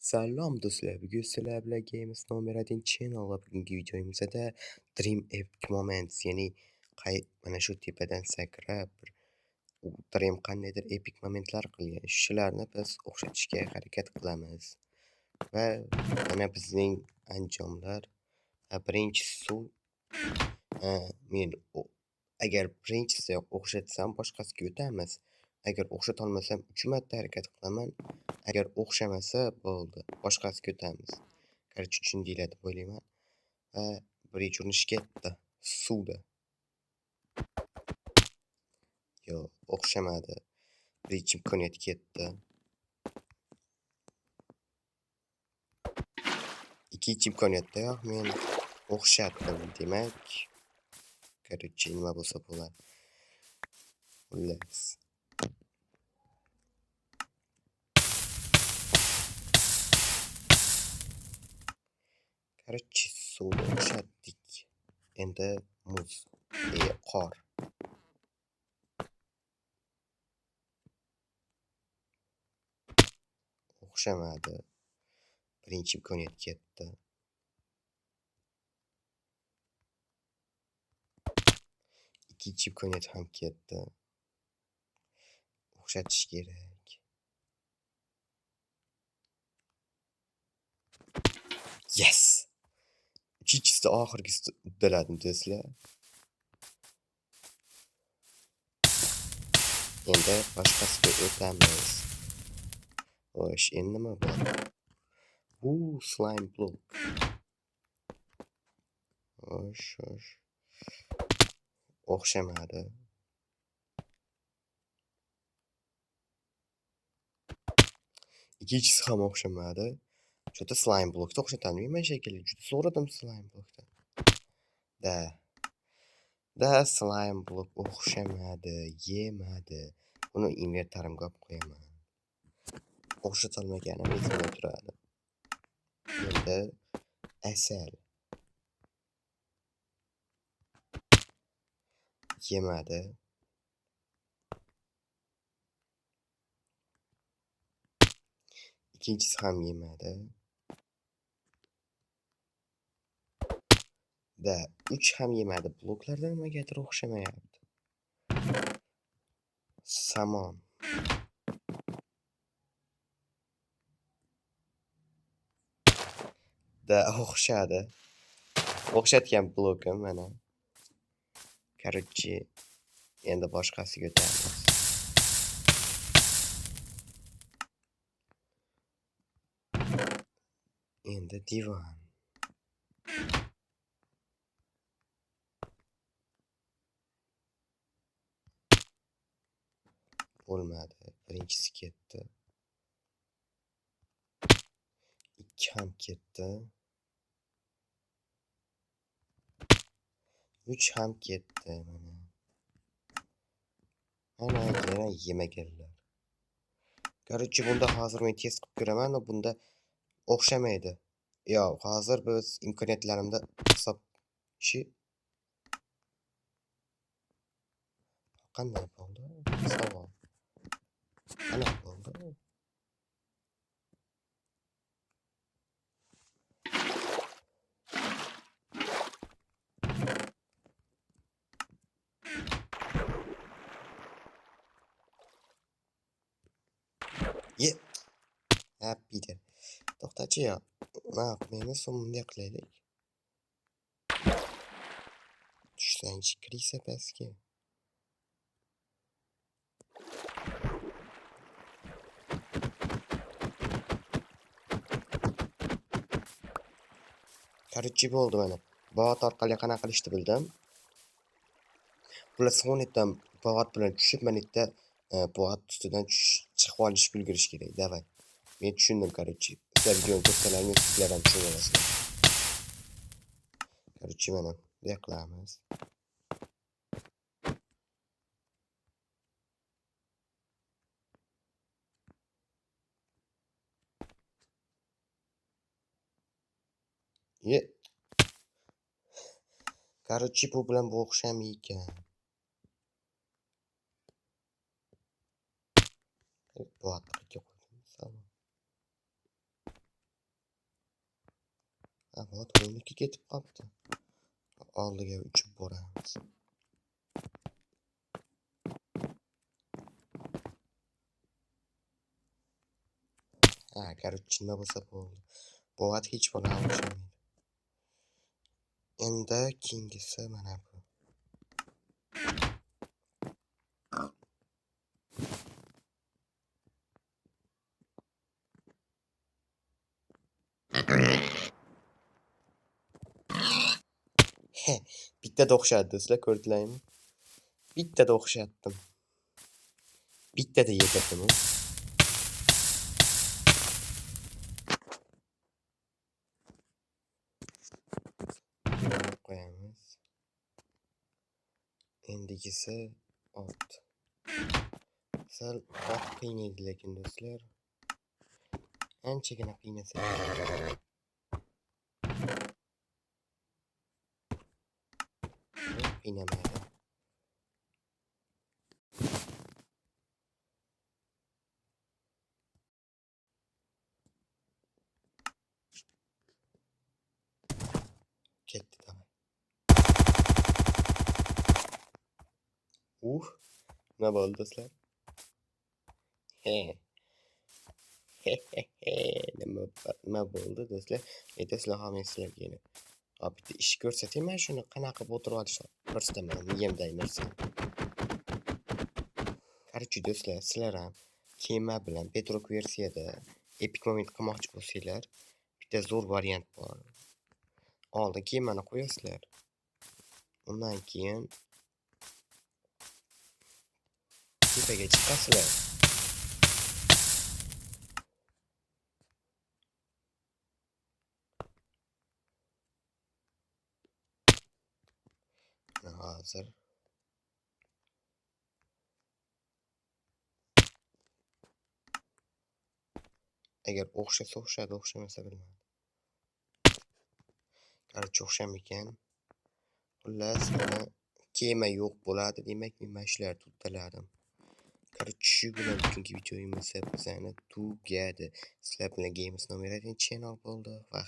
Salom do'stlar, bugun sizlar bilan Games Nomer 1 Channel va bugungi videomizda Dream Epic Moments, ya'ni mana shu tepadan sakrab Dream qandaydir epic momentlar qilgan. Shularni biz o'xshatishga harakat qilamiz. Va mana bizning anjomlar. Birinchisi suv. Men agar birinchisi o'xshatsam boshqasiga o'tamiz. Agar o'xshatolmasam 3 marta harakat qilaman. Agar o'xshamasa bo'ldi, boshqasiga o'tamiz. Короче, tushundinglar deb o'ylayman. Va birinchi urinish ketdi. Suvda. Yo'q, o'xshamadi. Birinchi imkoniyat ketdi. Ikkinchi imkoniyatdayoq men o'xshatdim, demak. Короче, nima bo'lsa bo'ladi. Xullas. Короче, suvni o'xshatdik. Endi muz, qor. O'xshamadi. Birinchi imkoniyat ketdi. Ikkinchi imkoniyat ham ketdi. O'xshatish kerak. Yes! Uchinchisi oxirgisi uddaladim do'stlar. Endi boshqasiga o'tamiz. Xo'sh, endi nima bor? Slime block. Xo'sh. O'xshamadi. Ikkinchisi ham o'xshamadi. Juda slime blockda o'xshatolmayman shekilli. Juda so'radim slime blockda. Da slime block o'xshamadi, yemadi. Buni invertorimga olib qo'yaman. O'xshatolmaganim esimda turadi. Endi asal. Yemadi. Ikkinchisi ham yemadi. 3 ham yemadi. Bloklarda nimagadir o'xshamayapti. Samon. O'xshadi. O'xshatgan blokim mana. Короче, endi boshqasiga o'tamiz. Endi divan. Bo'lmadi. Birinchisi ketdi. 2 ham ketdi. 3 ham ketdi mana. Mana yana yemaganlar. Короче, bunda hozir men test qilib ko'raman, bunda o'xshamaydi. Yo'q, hozir biz imkoniyatlarimda hisob qanday bo'ldi? Savol. Qanday bo'ldi? Peter. To'xtachi yo. Meni bunday qilaylik. Tushsangchi kirisa pastga. Короче, bo'ldi mana. Bot orqali qanaqa qilishni bildim. Bular sonetdan bot bilan tushib, manitda bot ustidan chiqib olishib ulgurish kerak. Davay. Men tushundim, короче. Sizlar videoni ko'rsalaringiz, sizlar ham tushunib olasizlar. Короче, mana bunday qilamiz. Короче, bu bilan bu o'xshamaydi. Bu orqaga qo'ydim. Soat 12 ketib qolibdi. Oldiga uchib boramiz. Agar uchinda bo'lsa bo'ldi. Bu vaqt hech bo'la olmaydi. Endi keyingisi mana bu. Bittada o'xshadi do'stlar, ko'rdinglarmi? Bittada o'xshatdim. Bittada yedirdim. Qo'yamiz. Endigisi ot. Sal ot qiynaydi lekin do'stlar. Anchagina qiynasa. Qiynamaydi. Ketdi davay. Nima bo'ldi do'stlar? Nima bo'ldi do'stlar? Do'stlar, men sizlarga yana bitta ish ko'rsataymi? Shuni qanaqa qilib o'tirib olishni ko'rsataman miyamdagi narsani. Qarchi do'stlar, sizlar ham kema bilan Bedrock versiyada Epic Moment qilmoqchi bo'lsanglar, bitta zo'r variant bor. Oldin kemani qo'yasizlar. Undan keyin tepaga chiqasizlar. Hozir agar o'xshasa o'xshadi, o'xshamasa bilmayman. Qarchi o'xshamagan. Xullas, kema yo'q bo'ladi, demak men mana shularni uddaladim. Qarchi shu bilan bugungi videomiz bizani tugadi. Sizlar bilan Games Nomer 1 channel bo'ldi va